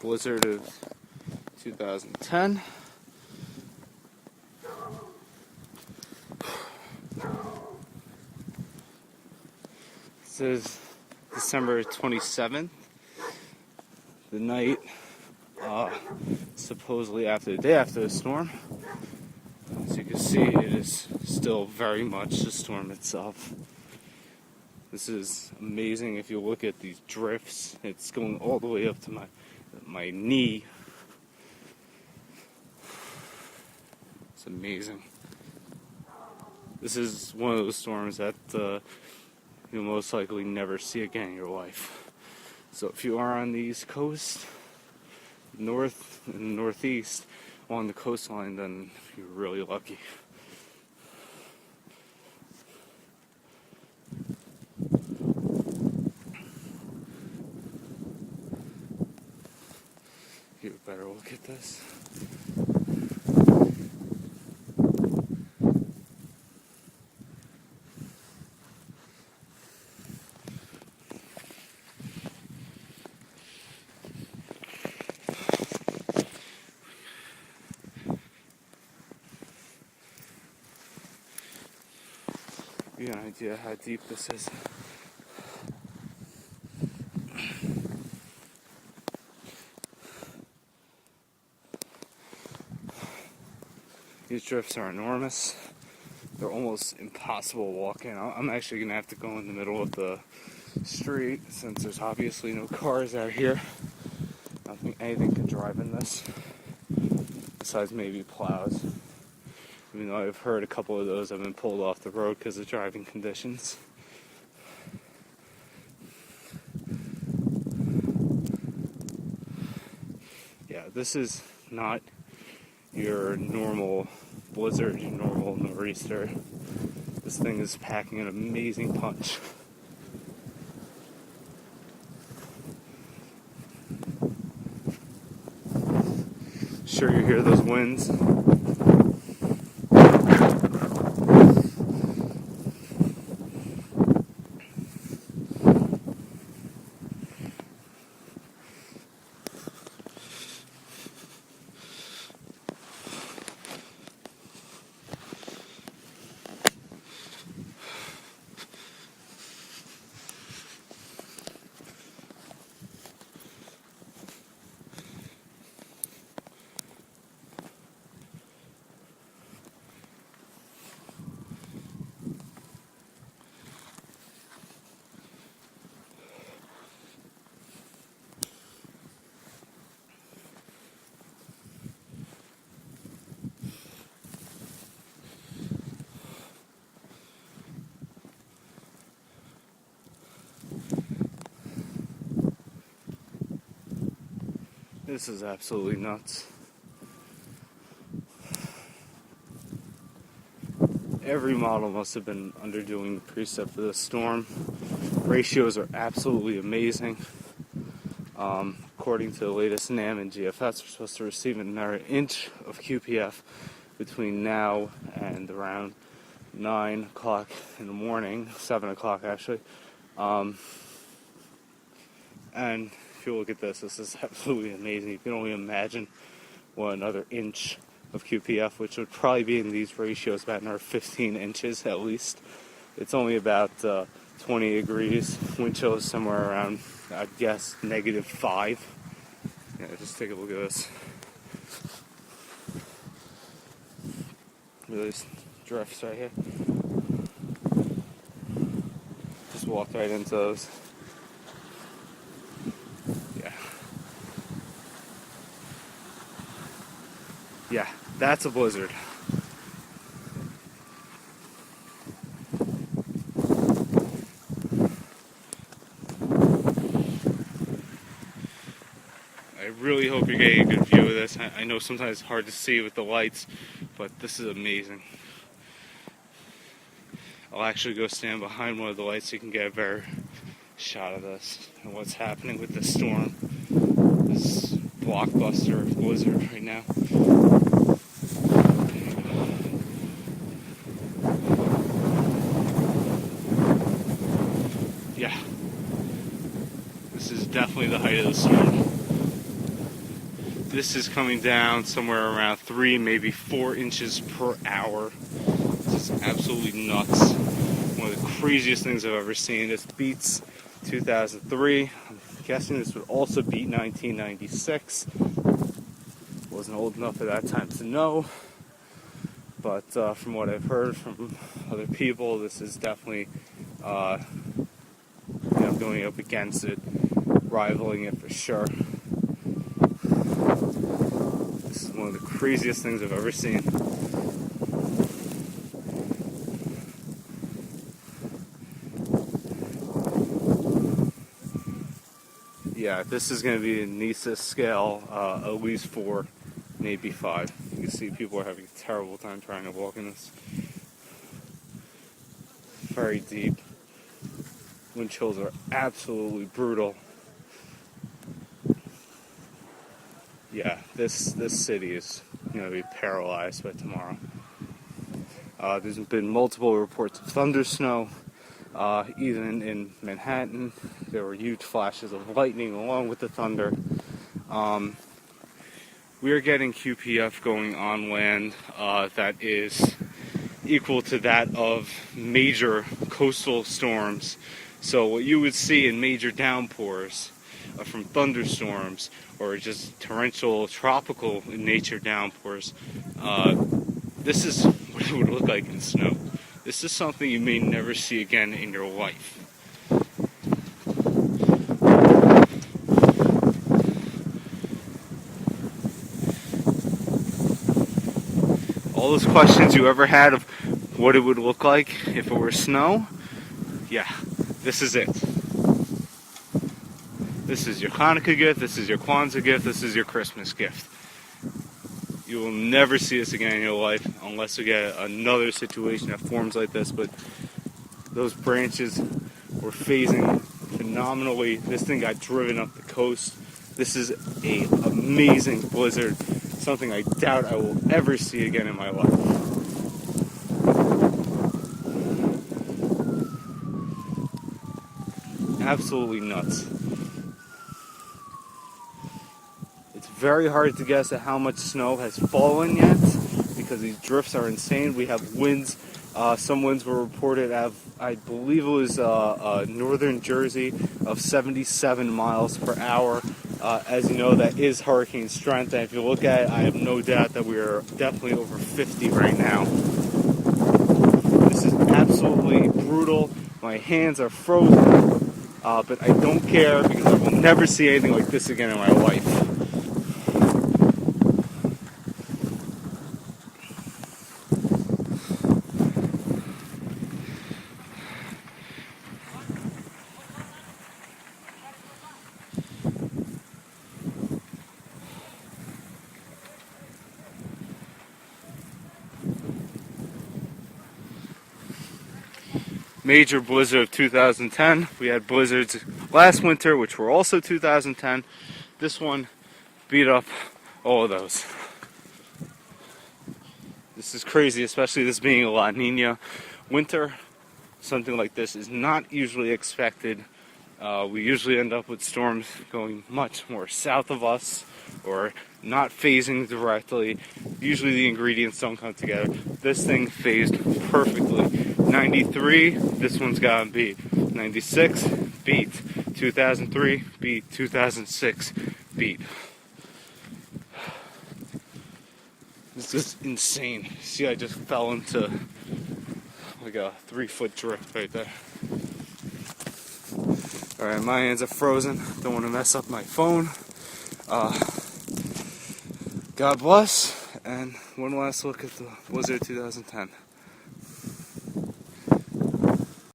blizzard of 2010. This is December 27th, the night, supposedly after the day after the storm. As you can see, it is still very much the storm itself. This is amazing. If you look at these drifts, it's going all the way up to my knee. It's amazing. This is one of those storms that you'll most likely never see again in your life. So if you are on the East Coast, north and northeast along the coastline, then you're really lucky. Get a better look at this. Give you an idea how deep this is. These drifts are enormous. They're almost impossible to walk in. I'm actually going to have to go in the middle of the street since there's obviously no cars out here. I don't think anything can drive in this besides maybe plows. Even though I've heard a couple of those have been pulled off the road because of driving conditions. Yeah, this is not your normal blizzard, your normal nor'easter. This thing is packing an amazing punch. Sure, you hear those winds. This is absolutely nuts. Every model must have been underdoing the preset for this storm. Ratios are absolutely amazing. According to the latest NAM and GFS, we're supposed to receive another inch of QPF between now and around 9 o'clock in the morning, 7 o'clock actually. And if you look at this is absolutely amazing. You can only imagine what another inch of QPF, which would probably be in these ratios about another 15 inches at least. It's only about 20 degrees. Wind chill is somewhere around, I'd guess, -5. Yeah, just take a look at this. Look at these drifts right here. Just walked right into those. Yeah, that's a blizzard. I really hope you're getting a good view of this. I know sometimes it's hard to see with the lights, but this is amazing. I'll actually go stand behind one of the lights so you can get a better shot of this and what's happening with this storm. This blockbuster blizzard right now. Yeah, this is definitely the height of the storm. This is coming down somewhere around 3, maybe 4 inches per hour. It's just absolutely nuts. One of the craziest things I've ever seen. This beats 2003. I'm guessing this would also beat 1996. Wasn't old enough at that time to know. But from what I've heard from other people, this is definitely going up against it, rivaling it for sure. This is one of the craziest things I've ever seen. Yeah, this is going to be a NISA scale, at least 4, maybe 5. You can see people are having a terrible time trying to walk in this. Very deep. Wind chills are absolutely brutal. Yeah, this city is going to be paralyzed by tomorrow. There's been multiple reports of thunder snow. Even in Manhattan, there were huge flashes of lightning along with the thunder. We are getting QPF going on land that is equal to that of major coastal storms. So what you would see in major downpours from thunderstorms or just torrential tropical in nature downpours, this is what it would look like in snow. This is something you may never see again in your life. All those questions you ever had of what it would look like if it were snow, yeah, this is it. This is your Hanukkah gift, this is your Kwanzaa gift, this is your Christmas gift. You will never see this again in your life unless you get another situation that forms like this, but those branches were phasing phenomenally. This thing got driven up the coast. This is an amazing blizzard, something I doubt I will ever see again in my life. Absolutely nuts. It's very hard to guess at how much snow has fallen yet because these drifts are insane. We have winds. Some winds were reported at, I believe it was northern Jersey, of 77 miles per hour. As you know, that is hurricane strength. And if you look at it, I have no doubt that we are definitely over 50 right now. This is absolutely brutal. My hands are frozen, but I don't care because I will never see anything like this again in my life. Major blizzard of 2010. We had blizzards last winter, which were also 2010. This one beat up all of those. This is crazy, especially this being a La Nina winter. Something like this is not usually expected. We usually end up with storms going much more south of us or not phasing directly. Usually the ingredients don't come together. This thing phased perfectly. 93, this one's gotta beat. 96, beat. 2003, beat. 2006, beat. This is insane. See, I just fell into like a 3-foot drift right there. Alright, my hands are frozen. Don't want to mess up my phone. God bless. And one last look at the Blizzard 2010.